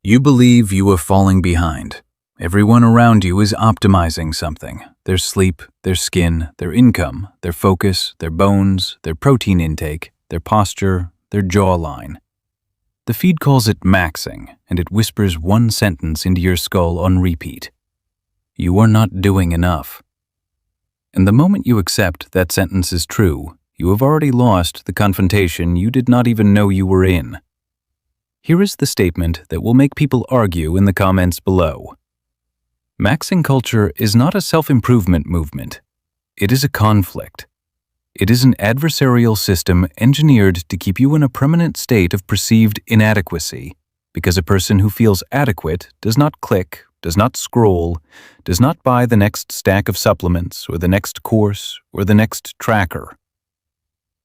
You believe you are falling behind. Everyone around you is optimizing something. Their sleep, their skin, their income, their focus, their bones, their protein intake, their posture, their jawline. The feed calls it maxing, and it whispers one sentence into your skull on repeat. You are not doing enough. And the moment you accept that sentence is true, you have already lost the confrontation you did not even know you were in. Here is the statement that will make people argue in the comments below. Maxing culture is not a self-improvement movement. It is a conflict. It is an adversarial system engineered to keep you in a permanent state of perceived inadequacy, because a person who feels adequate does not click, does not scroll, does not buy the next stack of supplements or the next course or the next tracker.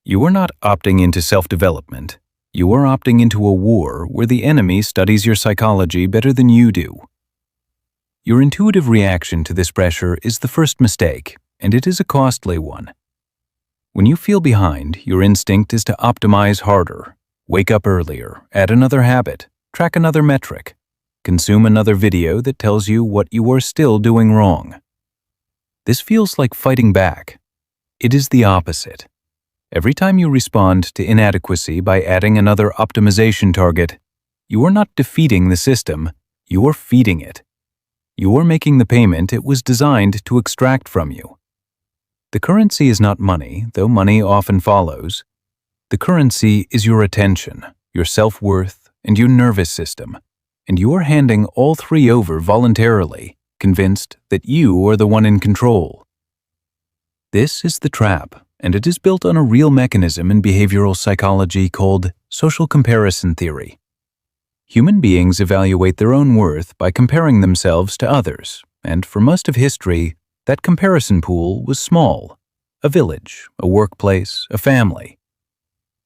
You are not opting into self-development. You are opting into a war where the enemy studies your psychology better than you do. Your intuitive reaction to this pressure is the first mistake, and it is a costly one. When you feel behind, your instinct is to optimize harder, wake up earlier, add another habit, track another metric, consume another video that tells you what you are still doing wrong. This feels like fighting back. It is the opposite. Every time you respond to inadequacy by adding another optimization target, you are not defeating the system, you are feeding it. You are making the payment it was designed to extract from you. The currency is not money, though money often follows. The currency is your attention, your self-worth, and your nervous system, and you are handing all three over voluntarily, convinced that you are the one in control. This is the trap, and it is built on a real mechanism in behavioral psychology called social comparison theory. Human beings evaluate their own worth by comparing themselves to others, and for most of history, that comparison pool was small: a village, a workplace, a family.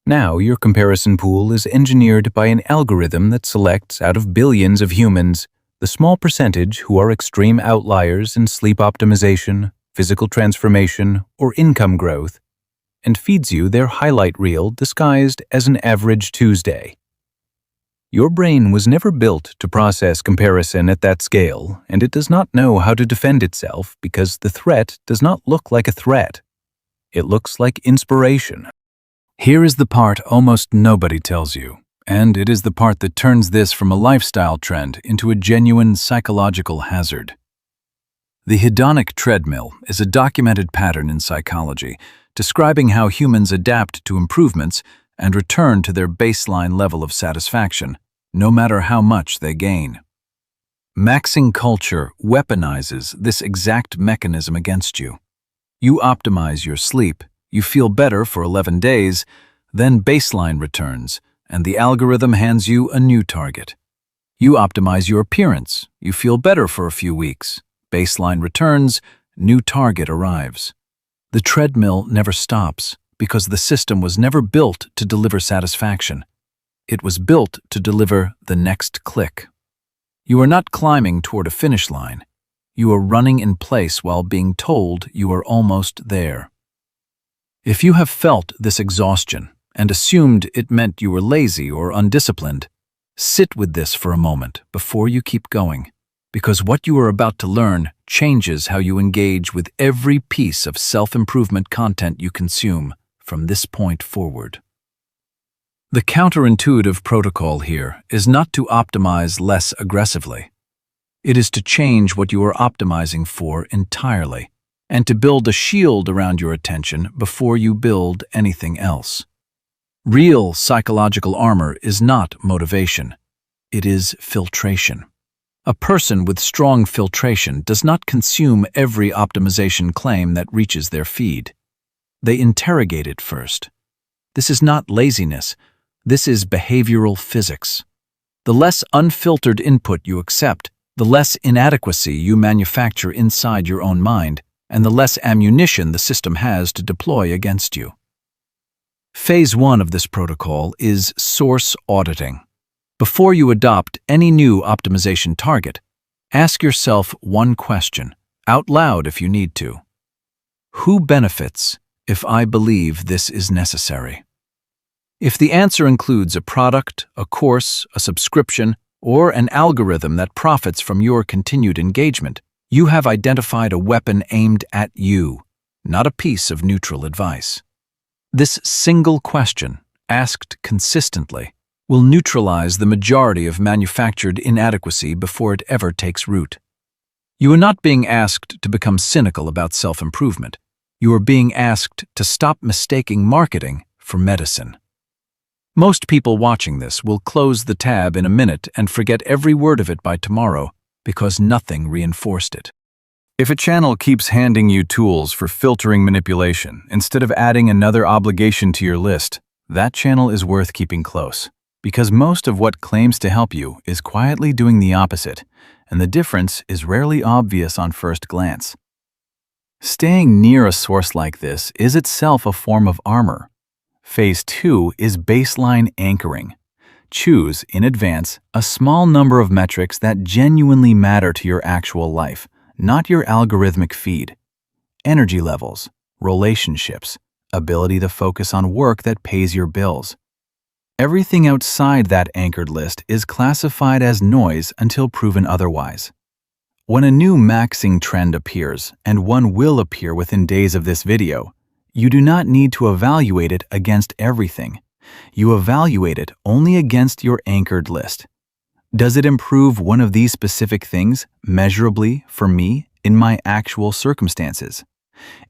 Now your comparison pool is engineered by an algorithm that selects out of billions of humans the small percentage who are extreme outliers in sleep optimization, physical transformation, or income growth, and feeds you their highlight reel disguised as an average Tuesday. Your brain was never built to process comparison at that scale, and it does not know how to defend itself because the threat does not look like a threat. It looks like inspiration. Here is the part almost nobody tells you, and it is the part that turns this from a lifestyle trend into a genuine psychological hazard. The hedonic treadmill is a documented pattern in psychology describing how humans adapt to improvements and return to their baseline level of satisfaction, no matter how much they gain. Maxing culture weaponizes this exact mechanism against you. You optimize your sleep, you feel better for 11 days, then baseline returns, and the algorithm hands you a new target. You optimize your appearance, you feel better for a few weeks, baseline returns, new target arrives. The treadmill never stops because the system was never built to deliver satisfaction. It was built to deliver the next click. You are not climbing toward a finish line. You are running in place while being told you are almost there. If you have felt this exhaustion and assumed it meant you were lazy or undisciplined, sit with this for a moment before you keep going, because what you are about to learn changes how you engage with every piece of self-improvement content you consume from this point forward. The counterintuitive protocol here is not to optimize less aggressively. It is to change what you are optimizing for entirely, and to build a shield around your attention before you build anything else. Real psychological armor is not motivation. It is filtration. A person with strong filtration does not consume every optimization claim that reaches their feed. They interrogate it first. This is not laziness. This is behavioral physics. The less unfiltered input you accept, the less inadequacy you manufacture inside your own mind, and the less ammunition the system has to deploy against you. Phase 1 of this protocol is source auditing. Before you adopt any new optimization target, ask yourself one question, out loud if you need to. Who benefits if I believe this is necessary? If the answer includes a product, a course, a subscription, or an algorithm that profits from your continued engagement, you have identified a weapon aimed at you, not a piece of neutral advice. This single question, asked consistently, will neutralize the majority of manufactured inadequacy before it ever takes root. You are not being asked to become cynical about self-improvement. You are being asked to stop mistaking marketing for medicine. Most people watching this will close the tab in a minute and forget every word of it by tomorrow because nothing reinforced it. If a channel keeps handing you tools for filtering manipulation instead of adding another obligation to your list, that channel is worth keeping close, because most of what claims to help you is quietly doing the opposite, and the difference is rarely obvious on first glance. Staying near a source like this is itself a form of armor. Phase 2 is baseline anchoring. Choose, in advance, a small number of metrics that genuinely matter to your actual life, not your algorithmic feed. Energy levels, relationships, ability to focus on work that pays your bills. Everything outside that anchored list is classified as noise until proven otherwise. When a new maxing trend appears, and one will appear within days of this video, you do not need to evaluate it against everything. You evaluate it only against your anchored list. Does it improve one of these specific things measurably for me in my actual circumstances?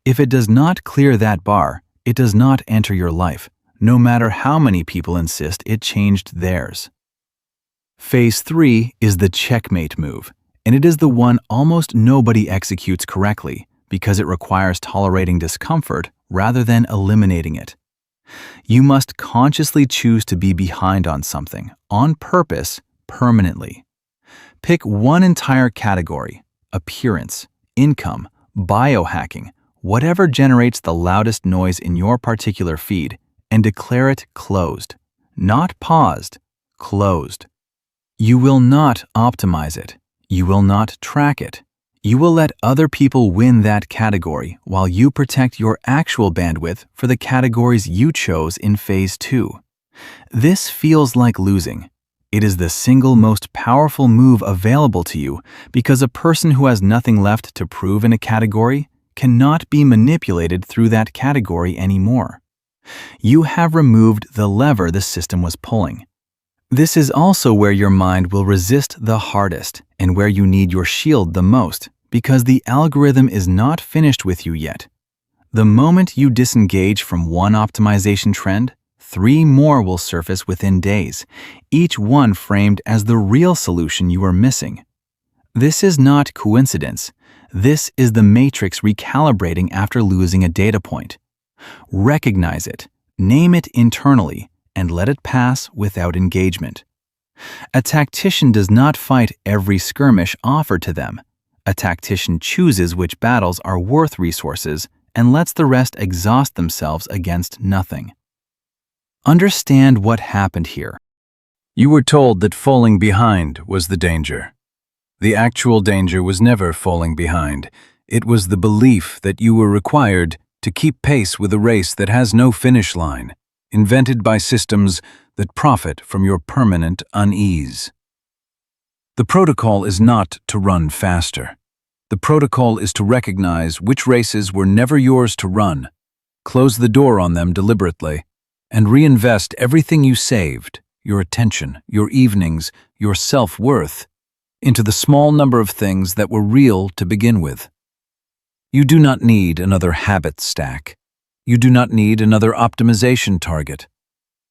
If it does not clear that bar, it does not enter your life, no matter how many people insist it changed theirs. Phase 3 is the checkmate move, and it is the one almost nobody executes correctly because it requires tolerating discomfort rather than eliminating it. You must consciously choose to be behind on something, on purpose, permanently. Pick one entire category: appearance, income, biohacking, whatever generates the loudest noise in your particular feed, and declare it closed. Not paused, closed. You will not optimize it. You will not track it. You will let other people win that category while you protect your actual bandwidth for the categories you chose in Phase 2. This feels like losing. It is the single most powerful move available to you because a person who has nothing left to prove in a category cannot be manipulated through that category anymore. You have removed the lever the system was pulling. This is also where your mind will resist the hardest and where you need your shield the most, because the algorithm is not finished with you yet. The moment you disengage from one optimization trend, 3 more will surface within days, each one framed as the real solution you are missing. This is not coincidence. This is the matrix recalibrating after losing a data point. Recognize it, name it internally, and let it pass without engagement. A tactician does not fight every skirmish offered to them. A tactician chooses which battles are worth resources and lets the rest exhaust themselves against nothing. Understand what happened here. You were told that falling behind was the danger. The actual danger was never falling behind. It was the belief that you were required to keep pace with a race that has no finish line, invented by systems that profit from your permanent unease. The protocol is not to run faster. The protocol is to recognize which races were never yours to run, close the door on them deliberately, and reinvest everything you saved, your attention, your evenings, your self-worth, into the small number of things that were real to begin with. You do not need another habit stack. You do not need another optimization target.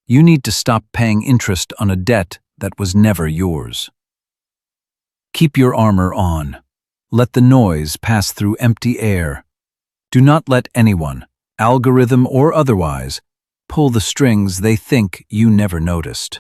You need to stop paying interest on a debt that was never yours. Keep your armor on. Let the noise pass through empty air. Do not let anyone, algorithm or otherwise, pull the strings they think you never noticed.